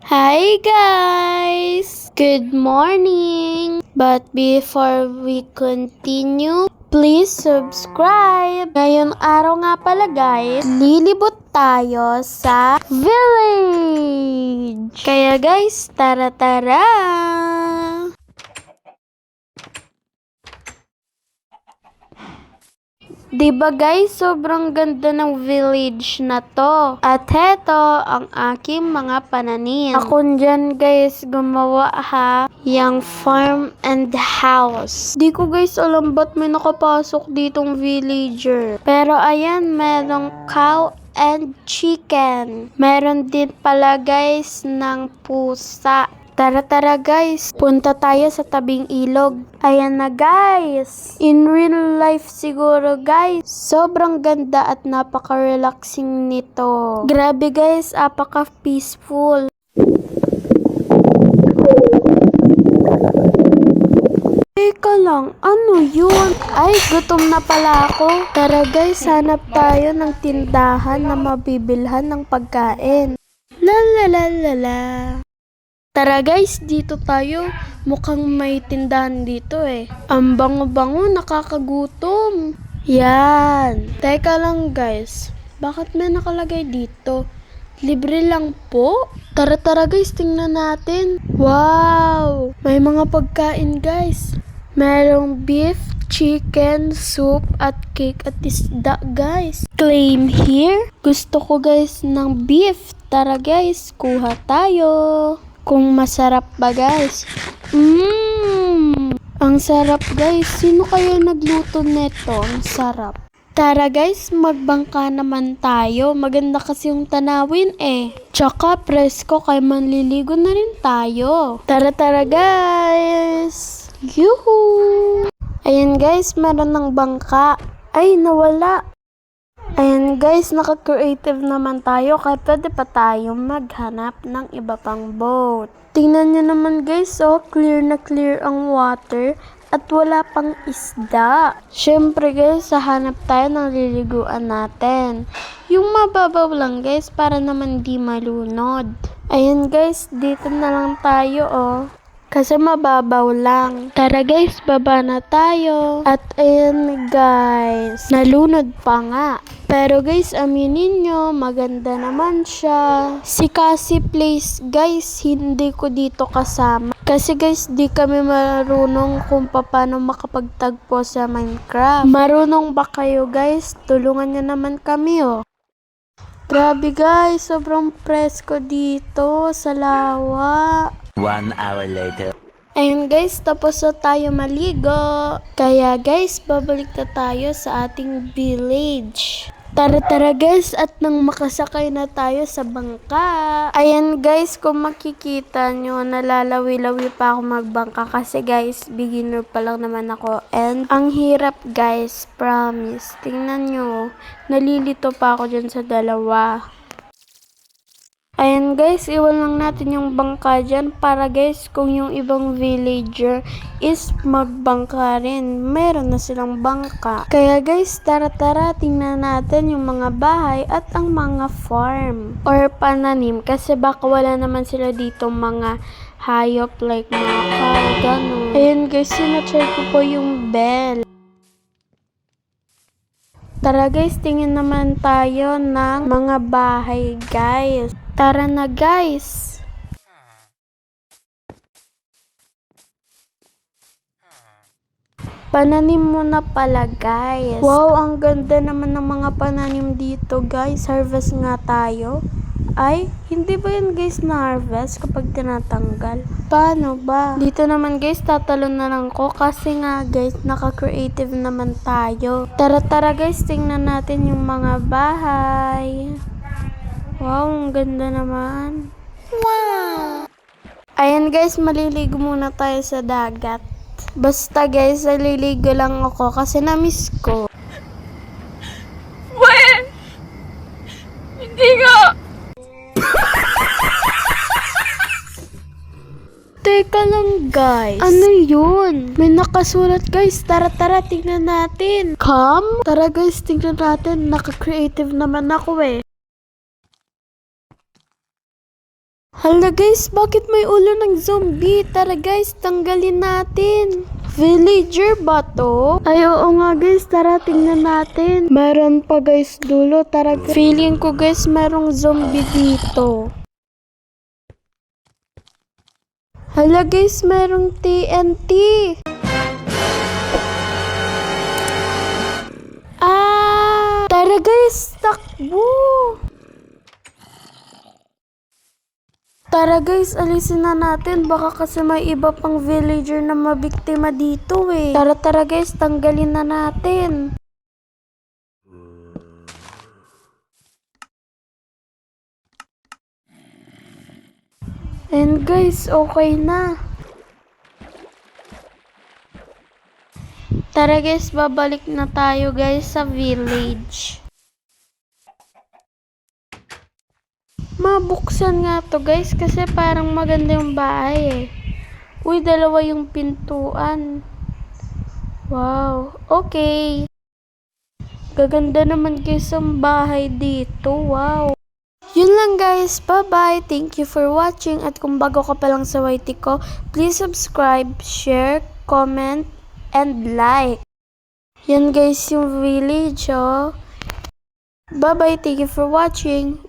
Hi guys! Good morning! But before we continue, please subscribe! Ngayong araw nga pala guys, lilibot tayo sa village! Kaya guys, tara! 'Di ba guys, sobrang ganda ng village na to. At heto ang aking mga pananim. Ako dyan guys, gumawa ha, yung farm and house. Di ko guys alam ba't may nakapasok ditong villager. Pero ayan, merong cow and chicken. Meron din pala guys ng pusa. Tara guys, punta tayo sa tabing ilog. Ayan na guys. In real life siguro guys, sobrang ganda at napaka-relaxing nito. Grabe guys, apaka-peaceful. Teka lang, ano yun? Ay, gutom na pala ako. Tara guys, hanap tayo ng tindahan na mabibilhan ng pagkain. La. Tara guys, dito tayo. Mukhang may tindahan dito eh. Ang bango-bango, nakakagutom. Yan. Teka lang guys, bakit may nakalagay dito? Libre lang po? Tara guys, tingnan natin. Wow! May mga pagkain guys. Merong beef, chicken, soup, at cake at isda guys. Claim here. Gusto ko guys ng beef. Tara guys, kuha tayo. Kung masarap ba guys? Ang sarap guys. Sino kaya nagluto neto? Ang sarap. Tara guys, magbangka naman tayo. Maganda kasi yung tanawin eh. Tsaka presko kaya manliligo na rin tayo. Tara guys. Yuhu! Ayan guys, meron ng bangka. Ay, nawala. Ayan guys, naka-creative naman tayo kaya pwede pa tayo maghanap ng iba pang boat. Tingnan nyo naman guys, oh, clear na clear ang water at wala pang isda. Syempre guys, hahanap tayo ng liliguan natin. Yung mababaw lang guys, para naman di malunod. Ayan guys, dito na lang tayo oh. Kasi mababaw lang. Tara guys, baba na tayo. At ayan guys, nalunod pa nga. Pero guys, aminin nyo, maganda naman siya. Si Cassie Place guys, hindi ko dito kasama. Kasi guys, di kami marunong kung paano makapagtagpo sa Minecraft. Marunong ba kayo guys? Tulungan nyo naman kami oh. Grabe guys, sobrang presko dito sa lawa. 1 hour later. Ayun guys, tapos na tayo maligo. Kaya guys, babalik na tayo sa ating village. Tara guys, at nang makasakay na tayo sa bangka. Ayan guys, kung makikita nyo, nalalawi-lawi pa ako magbangka. Kasi guys, beginner pa lang naman ako. And ang hirap guys, promise. Tingnan nyo, nalilito pa ako dyan sa dalawa. Ayan guys, iwan lang natin yung bangka dyan para guys kung yung ibang villager is magbangka rin. Meron na silang bangka. Kaya guys, tara tingnan natin yung mga bahay at ang mga farm or pananim kasi baka wala naman sila dito mga hayop like mga gano'n. Ayan guys, sinatry ko po yung bell. Tara guys, tingin naman tayo ng mga bahay guys. Tara na guys. Pananim muna pala guys. Wow, ang ganda naman ng mga pananim dito guys. Harvest nga tayo. Ay, hindi ba yan guys na-harvest kapag tinatanggal? Paano ba? Dito naman guys, tatalon na lang ko kasi nga guys, naka-creative naman tayo. Tara guys, tingnan natin yung mga bahay. Wow, ang ganda naman. Wow! Ayan guys, maliligo muna tayo sa dagat. Basta guys, naliligo lang ako kasi na-miss ko. When? Hindi nga! Teka lang guys. Ano yun? May nakasulat guys. Tara, tingnan natin. Come? Tara guys, tingnan natin. Naka-creative naman ako eh. Hala guys, bakit may ulo ng zombie? Tara guys, tanggalin natin. Villager ba to? Ay oo nga guys, tara tingnan natin. Meron pa guys dulo, tara guys. Feeling ko guys merong zombie dito. Hala guys, merong TNT. Tara guys, takbo. Tara guys, alisin na natin. Baka kasi may iba pang villager na mabiktima dito eh. Tara guys, tanggalin na natin. And guys, okay na. Tara guys, babalik na tayo guys sa village. Mabuksan nga to guys kasi parang maganda yung bahay eh. Uy, dalawa yung pintuan. Wow, okay. Gaganda naman guys ang bahay dito. Wow. Yun lang guys, bye-bye. Thank you for watching. At kung bago ka pa lang sa YT ko, please subscribe, share, comment, and like. Yan guys yung village oh. Bye-bye. Thank you for watching.